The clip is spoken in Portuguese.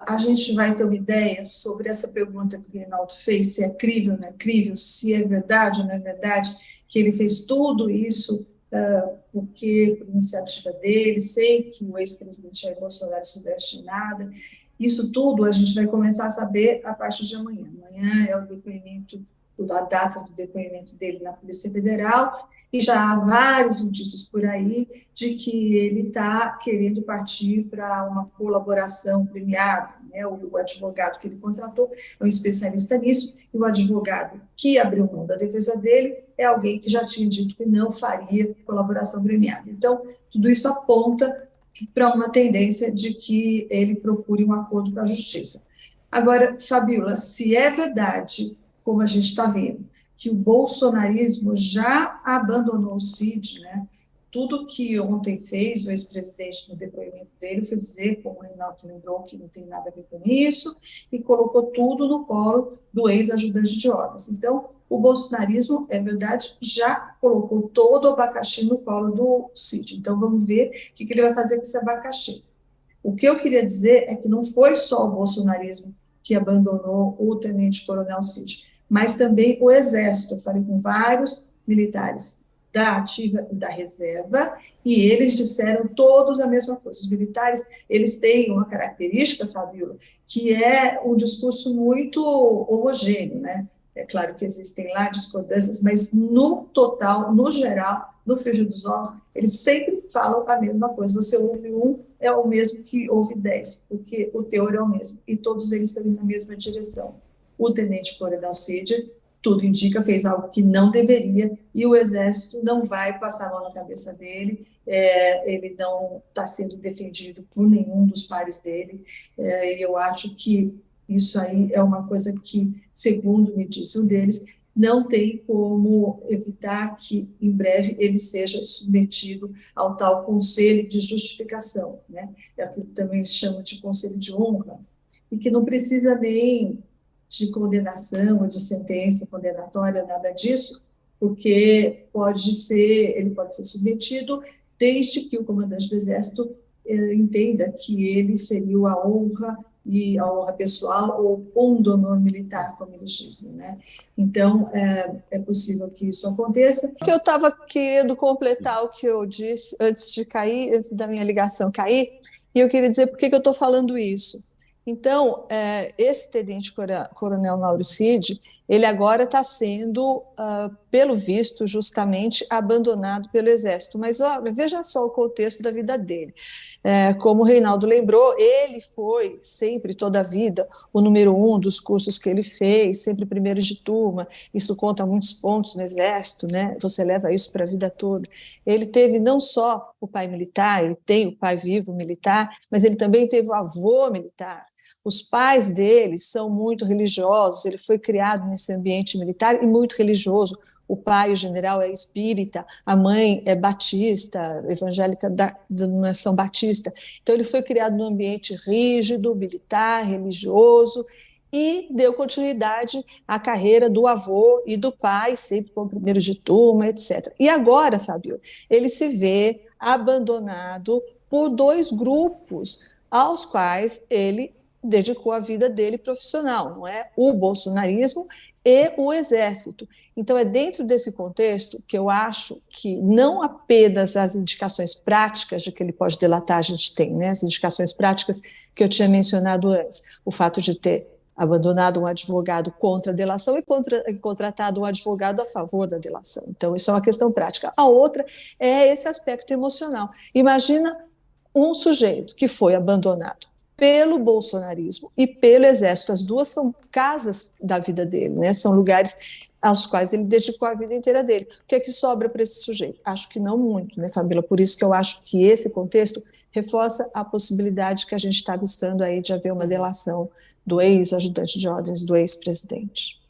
a gente vai ter uma ideia sobre essa pergunta que o Reinaldo fez, se é crível ou não é crível, se é verdade ou não é verdade, que ele fez tudo isso porque, por iniciativa dele, sei que o ex-presidente Jair Bolsonaro soubesse de nada. Isso tudo a gente vai começar a saber a partir de amanhã. Amanhã é o depoimento, a data do depoimento dele na Polícia Federal, e já há vários indícios por aí de que ele está querendo partir para uma colaboração premiada, né? O advogado que ele contratou é um especialista nisso, e o advogado que abriu mão da defesa dele é alguém que já tinha dito que não faria colaboração premiada. Então, tudo isso aponta para uma tendência de que ele procure um acordo com a justiça. Agora, Fabíola, se é verdade, como a gente está vendo, que o bolsonarismo já abandonou o Cid, né? Tudo que ontem fez o ex-presidente no depoimento dele foi dizer, como o Reinaldo lembrou, que não tem nada a ver com isso, e colocou tudo no colo do ex-ajudante de ordens. Então, o bolsonarismo, é verdade, já colocou todo o abacaxi no colo do Cid. Então, vamos ver o que ele vai fazer com esse abacaxi. O que eu queria dizer é que não foi só o bolsonarismo que abandonou o tenente-coronel Cid, mas também o Exército. Eu falei com vários militares da ativa e da reserva, e eles disseram todos a mesma coisa. Os militares, eles têm uma característica, Fabíola, que é um discurso muito homogêneo, né? É claro que existem lá discordâncias, mas no total, no geral, no frigir dos ovos, eles sempre falam a mesma coisa. Você ouve um, é o mesmo que ouve 10, porque o teor é o mesmo, e todos eles estão indo na mesma direção. O tenente-coronel Cid, tudo indica, fez algo que não deveria, e o Exército não vai passar a mão na cabeça dele, ele não está sendo defendido por nenhum dos pares dele, e eu acho que isso aí é uma coisa que, segundo me disse um deles, não tem como evitar que, em breve, ele seja submetido ao tal conselho de justificação, né? É o que também se chama de conselho de honra, e que não precisa nem de condenação ou de sentença condenatória, nada disso, porque ele pode ser submetido desde que o comandante do Exército entenda que ele feriu a honra e a honra pessoal ou pundonor militar, como eles dizem, né? Então, é possível que isso aconteça. Que eu estava querendo completar o que eu disse antes de cair, antes da minha ligação cair, e eu queria dizer por que eu estou falando isso. Então, esse tenente-coronel Mauro Cid, ele agora está sendo, pelo visto, justamente abandonado pelo Exército. Mas olha, veja só o contexto da vida dele. Como o Reinaldo lembrou, ele foi sempre, toda a vida, o número 1 dos cursos que ele fez, sempre primeiro de turma. Isso conta muitos pontos no Exército, né? Você leva isso para a vida toda. Ele teve não só o pai militar, ele tem o pai vivo militar, mas ele também teve o avô militar. Os pais dele são muito religiosos, ele foi criado nesse ambiente militar e muito religioso. O pai, o general, é espírita, a mãe é batista, evangélica da denominação batista. Então, ele foi criado num ambiente rígido, militar, religioso, e deu continuidade à carreira do avô e do pai, sempre como primeiro de turma, etc. E agora, Fábio, ele se vê abandonado por dois grupos aos quais ele dedicou a vida dele profissional, não é? O bolsonarismo e o Exército. Então, é dentro desse contexto que eu acho que não apenas as indicações práticas de que ele pode delatar a gente tem, né? As indicações práticas que eu tinha mencionado antes, o fato de ter abandonado um advogado contra a delação e contratado um advogado a favor da delação. Então, isso é uma questão prática. A outra é esse aspecto emocional. Imagina um sujeito que foi abandonado pelo bolsonarismo e pelo Exército. As duas são casas da vida dele, né? São lugares aos quais ele dedicou a vida inteira dele. O que é que sobra para esse sujeito? Acho que não muito, né, Fabíola? Por isso que eu acho que esse contexto reforça a possibilidade que a gente está avistando aí de haver uma delação do ex-ajudante de ordens, do ex-presidente.